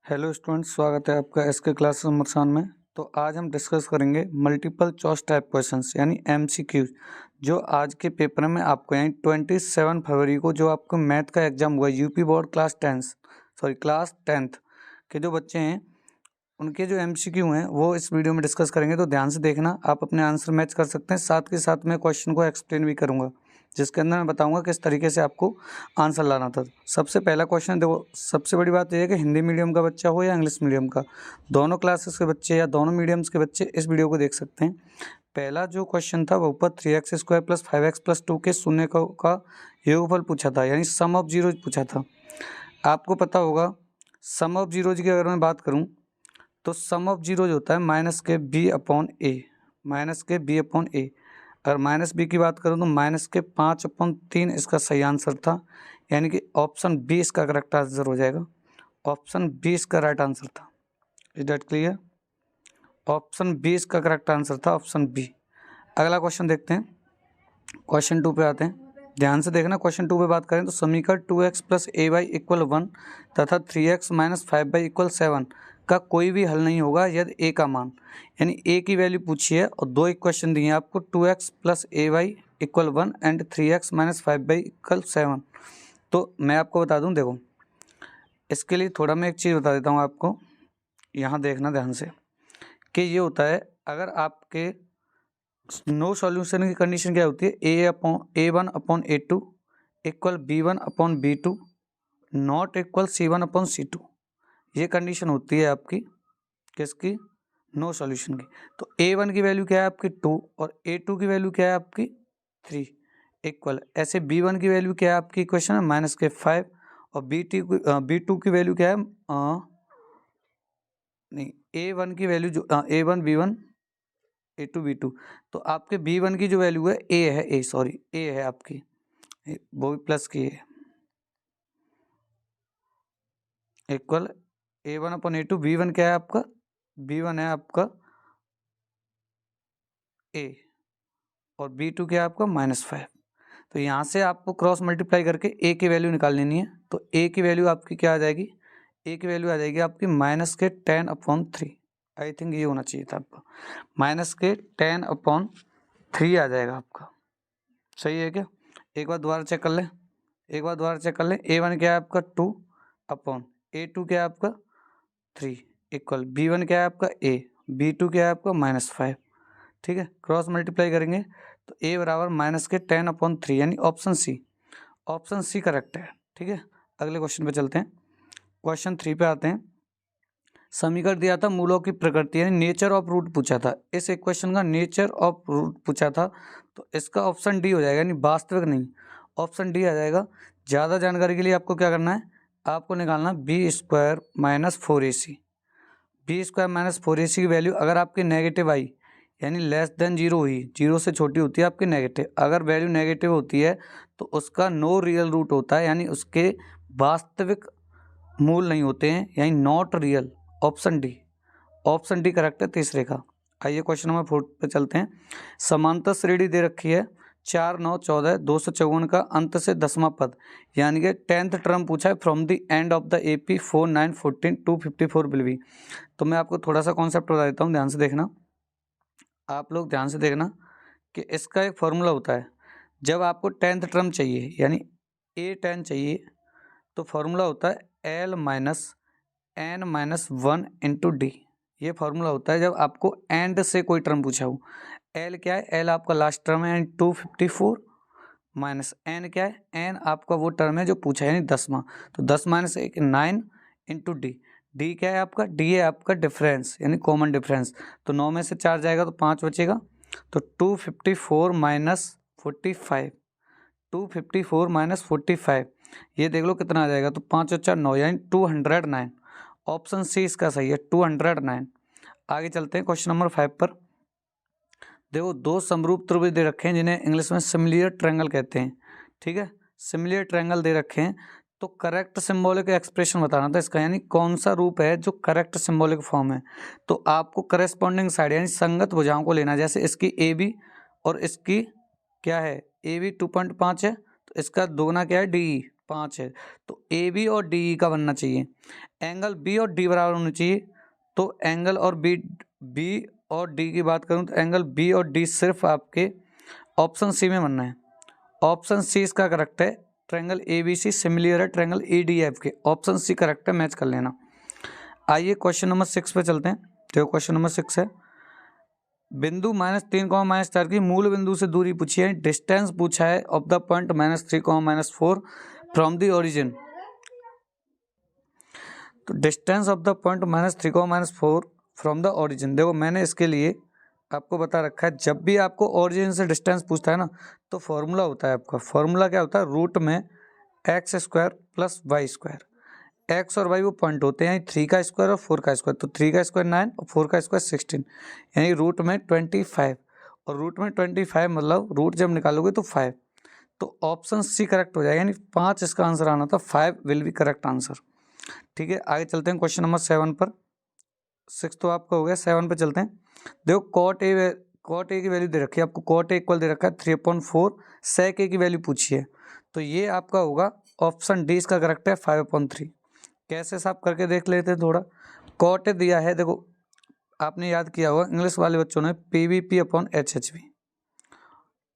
Hello students, स्वागत है आपका एसके क्लास नंबर 7 में। तो आज हम डिस्कस करेंगे मल्टीपल चॉइस टाइप क्वेश्चंस यानी एमसीक्यू, जो आज के पेपर में आपको यानी 27 फरवरी को जो आपको मैथ का एग्जाम हुआ यूपी बोर्ड क्लास 10th के जो बच्चे हैं उनके जो एमसीक्यू हैं वो इस वीडियो में डिस्कस करेंगे। तो ध्यान से देखना, आप अपने आंसर मैच कर सकते हैं। साथ के साथ मैं क्वेश्चन को एक्सप्लेन भी करूँगा, जिसके अंदर मैं बताऊंगा किस तरीके से आपको आंसर लाना था। सबसे पहला क्वेश्चन देखो, सबसे बड़ी बात यह है कि हिंदी मीडियम का बच्चा हो या इंग्लिश मीडियम का, दोनों क्लासेस के बच्चे या दोनों मीडियम्स के बच्चे इस वीडियो को देख सकते हैं। पहला जो क्वेश्चन था वो ऊपर 3x² + 5x + 2 के शून्य का योगफल पूछा था, यानी सम ऑफ जीरोज पूछा था। आपको पता होगा सम ऑफ जीरोज की अगर मैं बात करूँ तो सम ऑफ जीरोज होता है -b/a, -b/a। अगर -b की बात करूँ तो -5/3 इसका सही आंसर था, यानी कि ऑप्शन बी इसका करेक्ट आंसर हो जाएगा। ऑप्शन बी इसका राइट आंसर था। Is that clear? Option B इसका करेक्ट आंसर था, ऑप्शन बी। अगला क्वेश्चन देखते हैं, क्वेश्चन 2 पे आते हैं। ध्यान से देखना, क्वेश्चन 2 पे बात करें तो समीकरण 2x + ay = 1 तथा 3x - 5y = 7 का कोई भी हल नहीं होगा यदि a का मान, यानी a की वैल्यू पूछी है और दो इक्वेशन दिए हैं आपको, 2x + ay = 1 and 3x - 5y = 7। तो मैं आपको बता दूं, देखो इसके लिए थोड़ा मैं एक चीज़ बता देता हूं आपको। यहाँ देखना ध्यान से कि ये होता है, अगर आपके नो सॉल्यूशन की कंडीशन क्या होती है, a1/a2 = b1/b2 not equal c1/c2। ये कंडीशन होती है आपकी किसकी? नो सॉल्यूशन की। तो a1 की वैल्यू क्या है आपकी 2 और a2 की वैल्यू क्या है आपकी 3 इक्वल, ऐसे b1 की वैल्यू क्या है आपकी इक्वेशन है -5 और b2 की वैल्यू क्या है नहीं, a1 की वैल्यू जो a1 b1 a2 b2, तो आपके b1 की जो वैल्यू है a है आपकी, वो भी प्लस की है, इक्वल a1/a2। b1 क्या है आपका? b1 है आपका a और b2 क्या है आपका -5। तो यहाँ से आपको क्रॉस मल्टीप्लाई करके a की वैल्यू निकाल लेनी है। तो a की वैल्यू आपकी क्या आ जाएगी? a की वैल्यू आ जाएगी आपकी -10/3। आई थिंक ये होना चाहिए था आपका, -10/3 आ जाएगा आपका। सही है क्या? एक बार दोबारा चेक कर लें, a1 क्या है आपका 2/a2 क्या है आपका 3 इक्वल b1 क्या है आपका a, b2 क्या है आपका -5। ठीक है, क्रॉस मल्टीप्लाई करेंगे तो a = -10/3, यानी ऑप्शन सी करेक्ट है। ठीक है, अगले क्वेश्चन पे चलते हैं। क्वेश्चन 3 पे आते हैं। समीकरण दिया था मूलों की प्रकृति, यानी नेचर ऑफ रूट पूछा था। इस इक्वेशन का नेचर ऑफ रूट पूछा था, तो इसका ऑप्शन डी हो जाएगा, यानी वास्तविक नहीं, ऑप्शन डी आ जाएगा। ज़्यादा जानकारी के लिए आपको क्या करना है, आपको निकालना b² - 4ac। b² - 4ac की वैल्यू अगर आपकी नेगेटिव आई, यानी <0 हुई, 0 से छोटी होती है आपकी नेगेटिव, अगर वैल्यू नेगेटिव होती है तो उसका नो रियल रूट होता है, यानी उसके वास्तविक मूल नहीं होते हैं, यानी not real. Option D correct है तीसरे का। आइए क्वेश्चन नंबर 4 पे चलते हैं। समांतर श्रेणी दे रखी है 4, 9, 14, 254 का अंत से 10वां पद, यानी कि 10th टर्म पूछा है from the end of the AP 4, 9, 14, 254 will be. तो मैं आपको थोड़ा सा कॉन्सेप्ट बता देता हूँ, ध्यान से देखना, आप लोग ध्यान से देखना कि इसका एक फॉर्मूला होता है। जब आपको 10th टर्म चाहिए यानी A10 चाहिए, तो फॉर्मूला होता है L - n - 1 × d। ये फॉर्मूला होता है जब आपको एंड से कोई टर्म पूछा हो। L क्या है? L आपका लास्ट टर्म है, यानी 254 माइनस n क्या है? n आपका वो टर्म है जो पूछा है, यानी 10वां। तो 10 - 1 9 × d। d क्या है आपका? d है आपका डिफरेंस, यानी कॉमन डिफरेंस। तो 9 में से 4 जाएगा तो 5 बचेगा। तो 254 - 45, 254 - 45, ये देख लो कितना आ जाएगा। तो 5 और 4 9, यानी 209। ऑप्शन सी इसका सही है, 209। आगे चलते हैं क्वेश्चन नंबर 5 पर। देखो, दो समरूप त्रिभुज दे रखे हैं जिन्हें इंग्लिश में सिमिलर ट्रायंगल कहते हैं। ठीक है, सिमिलर ट्रायंगल दे रखे हैं, तो करेक्ट सिंबॉलिक एक्सप्रेशन बताना था इसका, यानी कौन सा रूप है जो करेक्ट सिंबॉलिक फॉर्म है। तो आपको करेस्पॉन्डिंग साइड यानी संगत भुजाओं को लेना। जैसे इसकी AB और इसकी क्या है, AB 2.5 है, तो इसका दोगुना क्या है DE 5 है, तो ए बी और डी ई का बनना चाहिए। एंगल बी और डी बराबर होना चाहिए, तो एंगल और बी और डी की बात करूं तो एंगल बी और डी सिर्फ आपके ऑप्शन सी में बनना है। ऑप्शन सी इसका करेक्ट है। Triangle A B C similar है ट्रायंगल ई डी एफ के। ऑप्शन सी करेक्ट है, मैच कर लेना। आइए क्वेश्चन नंबर 6 पे चलते हैं। देखो क्वेश्चन नंबर 6 है, बिंदु -3, -4 की मूल बिंदु से दूरी पूछी है, डिस्टेंस पूछा है of the point -3, -4 from the origin. तो distance of the point -3, -4 from the origin. देखो मैंने इसके लिए आपको बता रखा है, जब भी आपको ओरिजिन से डिस्टेंस पूछता है ना, तो फॉर्मूला होता है आपका। फॉर्मूला क्या होता है, रूट में x² + y²। एक्स और वाई वो पॉइंट होते हैं, 3 का स्क्वायर और 4 का स्क्वायर। तो 3 का स्क्वायर 9 और 4 का स्क्वायर 16, यानी रूट में 25। और रूट में 25 मतलब रूट जब निकालोगे तो 5, तो ऑप्शन सी करेक्ट हो जाएगा, यानी 5 इसका आंसर आना था। 5 विल बी करेक्ट आंसर। ठीक है, आगे चलते हैं क्वेश्चन नंबर 7 पर। 6 तो आपका हो गया, 7 पे चलते हैं। देखो कॉट ए की वैल्यू दे रखी है आपको, कॉट ए इक्वल दे रखा है 3/4, सेक ए की वैल्यू पूछी है, तो ये आपका होगा ऑप्शन डी इसका करेक्ट है 5/3। कैसे साफ करके देख लेते हैं थोड़ा। कॉट ए दिया है, देखो आपने याद किया होगा इंग्लिश वाले बच्चों ने, PVP/HHV,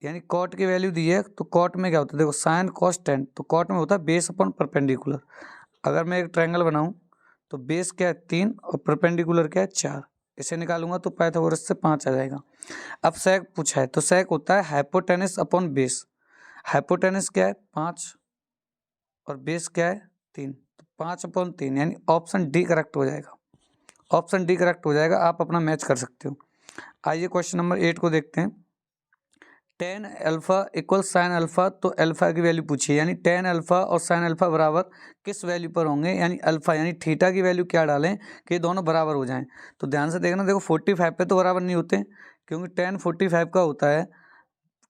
यानी कॉट की वैल्यू दी है। तो कॉट में क्या होता है, देखो साइन कॉस टेन, तो कॉट में होता है बेस अपॉन परपेंडिकुलर। अगर मैं एक ट्रायंगल बनाऊं तो बेस क्या है 3 और परपेंडिकुलर क्या है 4, इसे निकालूंगा तो पाइथागोरस से 5 आ जाएगा। अब सेक पूछा है, तो सेक होता है हाइपोटेनस अपॉन बेस। हाइपोटेनस क्या है 5 और बेस क्या है 3, तो 5/3, यानी ऑप्शन डी करेक्ट हो जाएगा। ऑप्शन डी करेक्ट हो जाएगा, आप अपना मैच कर सकते हो। आइए क्वेश्चन नंबर 8 को देखते हैं। tan alpha equal sine alpha, तो अल्फा की वैल्यू पूछिए, यानी tan अल्फा और साइन अल्फा बराबर किस वैल्यू पर होंगे, यानी अल्फा यानी थीटा की वैल्यू क्या डालें कि दोनों बराबर हो जाएं। तो ध्यान से देखना, देखो 45 पे तो बराबर नहीं होते, क्योंकि tan 45 का होता है,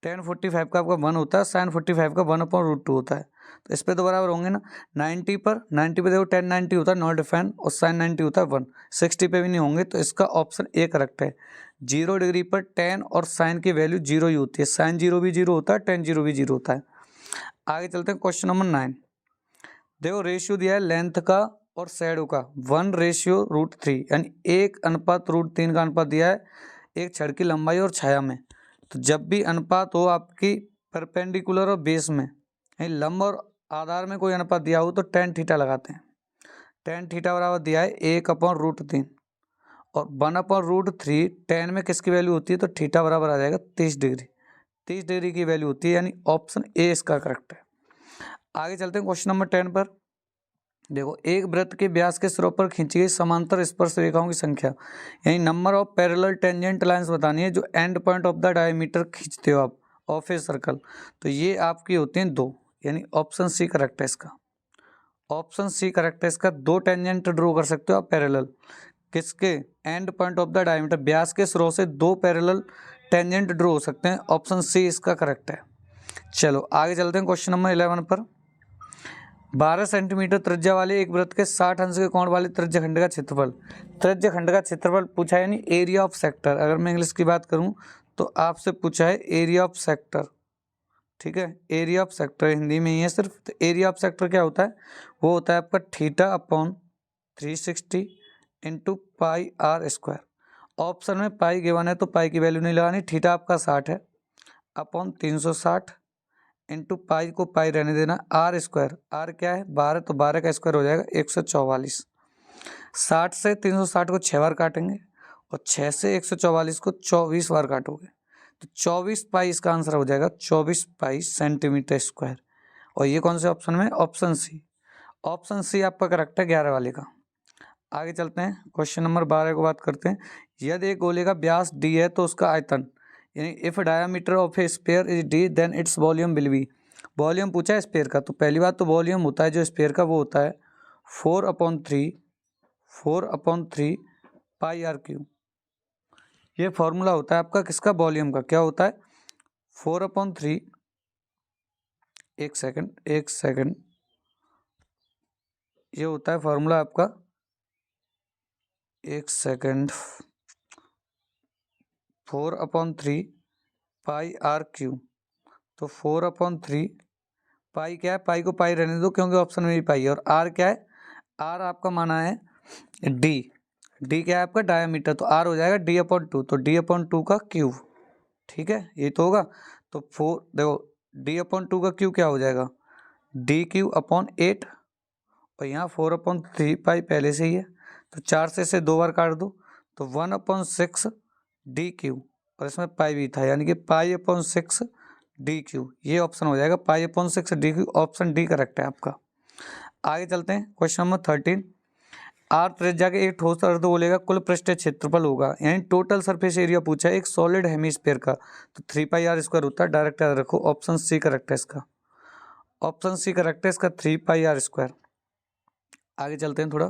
tan 45 का आपका 1 होता है, साइन 45 का 1/√2 होता है, तो इस पे तो बराबर होंगे ना। 90 पे देखो tan 90 होता है नॉट डिफाइन, और साइन 90 होता है 1, 60 पे भी नहीं होंगे, तो इसका ऑप्शन ए करेक्ट है। 0 डिग्री पर tan और साइन की वैल्यू 0 ही होती है, साइन 0 भी 0 होता है, tan 0 भी 0 होता है। आगे चलते हैं क्वेश्चन नंबर 9। देखो रेशियो दिया है लेंथ का और शैडो का 1:√3, यानी 1:√3 का अनुपात दिया है एक छड़ की लंबाई और छाया में। तो जब भी अनुपात हो आपकी परपेंडिकुलर और बेस में, यानी लंब और आधार में कोई अनुपात दिया हो, तो tan थीटा लगाते हैं। tan थीटा बराबर दिया है 1/√3 और 1/√3 tan में किसकी वैल्यू होती है, तो थीटा बराबर आ जाएगा 30 डिग्री। 30 डिग्री की वैल्यू होती है, यानी ऑप्शन ए इसका करेक्ट है। आगे चलते हैं क्वेश्चन नंबर 10 पर। देखो एक वृत्त के व्यास के सिरों पर खींची गई समांतर स्पर्श रेखाओं की संख्या, यानी number of parallel tangent lines बतानी है जो and point of the diameter खींचते हो आप ऑफ ए सर्कल। तो ये आपकी होती हैं 2, यानी ऑप्शन सी करेक्ट है इसका। ऑप्शन सी करेक्ट है इसका। 2 टेंजेंट ड्रॉ कर सकते हो आप पैरेलल, किसके, end point of the diameter, व्यास के सिरों से 2 पैरेलल टेंजेंट ड्रॉ हो सकते हैं। ऑप्शन सी इसका करेक्ट है। चलो आगे चलते हैं क्वेश्चन नंबर 11 पर। 12 सेंटीमीटर त्रिज्या वाले एक वृत्त के 60 अंश के कोण वाले त्रिज्यखंड का क्षेत्रफल, त्रिज्यखंड का क्षेत्रफल पूछा है, यानी एरिया ऑफ सेक्टर। अगर मैं इंग्लिश की बात करूं तो आपसे पूछा है एरिया ऑफ सेक्टर। ठीक है, एरिया ऑफ सेक्टर हिंदी में ही है सिर्फ। तो एरिया ऑफ सेक्टर क्या होता है, वो होता है आपका θ/360 × πr²। ऑप्शन में पाई गिवन है तो पाई की वैल्यू नहीं लगानी। थीटा आपका 60 है, अपॉन 360 इंटू पाई को पाई रहने देना, r², r क्या है 12, तो 12 का स्क्वायर हो जाएगा 144। 60 से 360 को 6 बार काटेंगे और 6 से 144 को 24 बार काटोगे, तो 24 पाई इसका आंसर हो जाएगा, 24 पाई सेंटीमीटर स्क्वायर। और ये कौन से ऑप्शन में, ऑप्शन सी। ऑप्शन सी आपका करेक्ट है 11 वाले का। आगे चलते हैं क्वेश्चन नंबर 12 को बात करते हैं। यदि एक गोले का व्यास d है तो उसका आयतन, यानी if diameter of a sphere is d then its volume will be. Volume पूछा है स्फीयर का, तो पहली बात तो वॉल्यूम होता है जो स्फीयर का वो होता है 4/3 πr³। ये फॉर्मूला होता है आपका किसका, वॉल्यूम का। क्या होता है 4/3, एक सेकंड, ये होता है फॉर्मूला आपका, एक सेकंड, 4/3 πr³। तो 4/3 पाई क्या है, पाई को पाई रहने दो क्योंकि ऑप्शन में भी पाई है। और आर क्या है, आर आपका माना है डी, डी क्या है आपका डायमीटर, तो आर हो जाएगा d/2, तो d/2 का क्यूब, ठीक है ये तो होगा। तो 4 देखो d/2 का क्यूब क्या हो जाएगा, d³/8, और यहाँ 4/3 पाई पहले से ही है, तो 4 से इसे 2 बार काट दो, तो 1/6 d³, और इसमें पाई भी था यानी कि π/6 d³, ये ऑप्शन हो जाएगा π/6 d³, ऑप्शन डी करेक्ट है आपका। आगे चलते हैं क्वेश्चन नंबर 13। आर त्रिज्या के एक ठोस अर्धगोले का कुल पृष्ठीय क्षेत्रफल होगा, यानी टोटल सरफेस एरिया पूछा है एक सॉलिड हेमिस्फीयर का, तो 3πr² होता है, डायरेक्ट याद रखो, ऑप्शन सी करेक्ट है इसका, ऑप्शन सी करेक्ट है इसका 3πr²। आगे चलते हैं, थोड़ा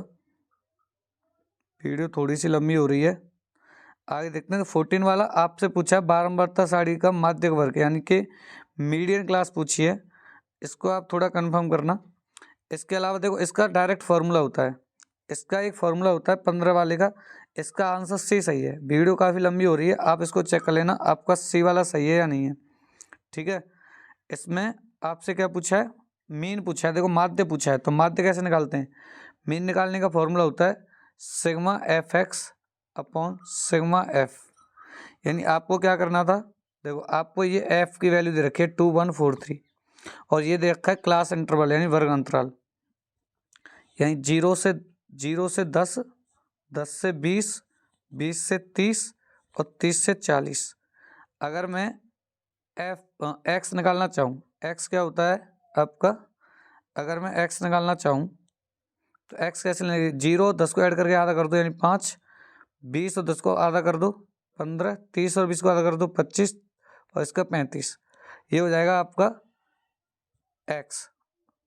वीडियो थोड़ी सी लंबी हो रही है, आगे देखते हैं। 14 वाला आपसे पूछा है बारंबारता सारणी का माध्यक वर्ग, यानी कि मीडियन क्लास पूछी है, इसको आप थोड़ा कंफर्म करना। इसके अलावा देखो इसका डायरेक्ट फार्मूला होता है, इसका एक फार्मूला होता है 15 वाले का, इसका आंसर सी सही है। वीडियो काफ़ी लंबी हो रही है, आप इसको चेक कर लेना आपका सी वाला सही है या नहीं है, ठीक है। इसमें आपसे क्या पूछा है, मीन पूछा है, देखो माध्य पूछा है, तो माध्य कैसे निकालते हैं, मीन निकालने का फॉर्मूला होता है σfx/σf, यानी आपको क्या करना था, देखो आपको ये एफ की वैल्यू दे रखी है 2143, और ये दे रखा है क्लास इंटरवल यानी वर्ग अंतराल, यानी 0 से 10, 10 से 20, 20 से 30 और 30 से 40। अगर मैं एक्स निकालना चाहूँ, एक्स क्या होता है आपका, अगर मैं एक्स निकालना चाहूँ तो एक्स कैसे लेंगे, 0 10 को ऐड करके आधा कर दो यानी 5, 20 और 10 को आधा कर दो 15, 30 और 20 को आधा कर दो 25, और इसका 35, ये हो जाएगा आपका एक्स,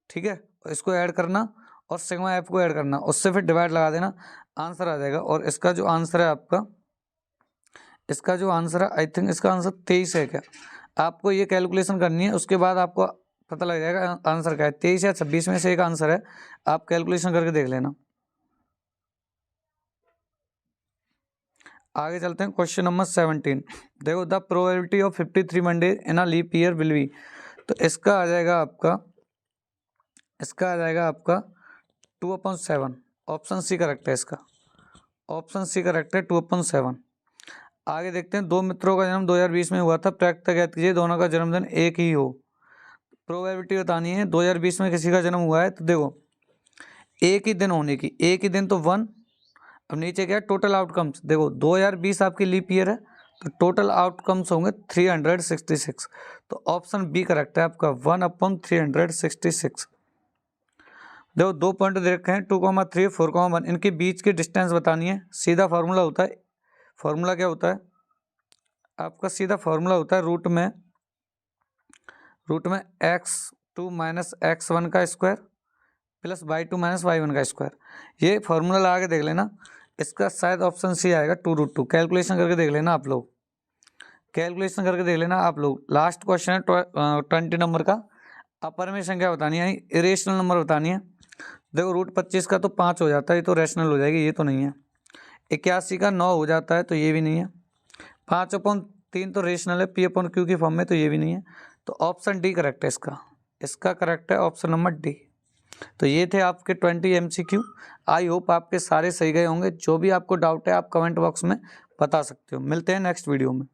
ठीक है। इसको ऐड करना और सिग्मा एफ को ऐड करना, उससे फिर डिवाइड लगा देना, आंसर आ जाएगा। और इसका जो आंसर है आपका, इसका जो आंसर है आई थिंक इसका आंसर 23 है क्या, आपको ये कैलकुलेशन करनी है, उसके बाद आपको पता लग जाएगा आंसर क्या है। 23 या 26 में से एक आंसर है, आप कैलकुलेशन करके देख लेना। आगे चलते हैं क्वेश्चन नंबर 17। देखो the probability of 53 Monday in a leap year will be, तो इसका आ जाएगा आपका, इसका आ जाएगा आपका 2/7, ऑप्शन सी करेक्ट है इसका, ऑप्शन सी करेक्ट है 2/7। आगे देखते हैं, दो मित्रों का जन्म 2020 में हुआ था, प्रायिकता ज्ञात कीजिए दोनों का जन्मदिन एक ही हो। प्रोबेबिलिटी बतानी है, 2020 में किसी का जन्म हुआ है, तो देखो एक ही दिन होने की, एक ही दिन तो 1, अब नीचे क्या है टोटल आउटकम्स, देखो 2020 आपकी लीप ईयर है, तो टोटल आउटकम्स होंगे 366, तो ऑप्शन बी करेक्ट है आपका 1/366। देखो 2 पॉइंट दे रखे हैं 2,3 4,1, इनके बीच की डिस्टेंस बतानी है, सीधा फार्मूला होता है, फार्मूला क्या होता है आपका, सीधा फार्मूला होता है रूट में x2 - x1 का स्क्वायर प्लस y2 - y1 का स्क्वायर, ये फार्मूला लगा के देख लेना, इसका शायद ऑप्शन सी आएगा 2√2, कैलकुलेशन करके देख लेना आप लोग, कैलकुलेशन करके देख लेना आप लोग। लास्ट क्वेश्चन है 20 नंबर का, अपरिमेय संख्या बतानी है, इरेशनल नंबर बतानी है। देखो √25 का तो 5 हो जाता है, ये तो रैशनल हो जाएगी, ये तो नहीं है। 81 का 9 हो जाता है, तो ये भी नहीं है। 5/3 तो रेशनल है P/Q की फॉर्म में, तो ये भी नहीं है। तो ऑप्शन डी करेक्ट है इसका, इसका करेक्ट है ऑप्शन नंबर डी। तो ये थे आपके 20 MCQ। आई होप आपके सारे सही गए होंगे। जो भी आपको डाउट है आप कमेंट बॉक्स में बता सकते हो। मिलते हैं नेक्स्ट वीडियो में।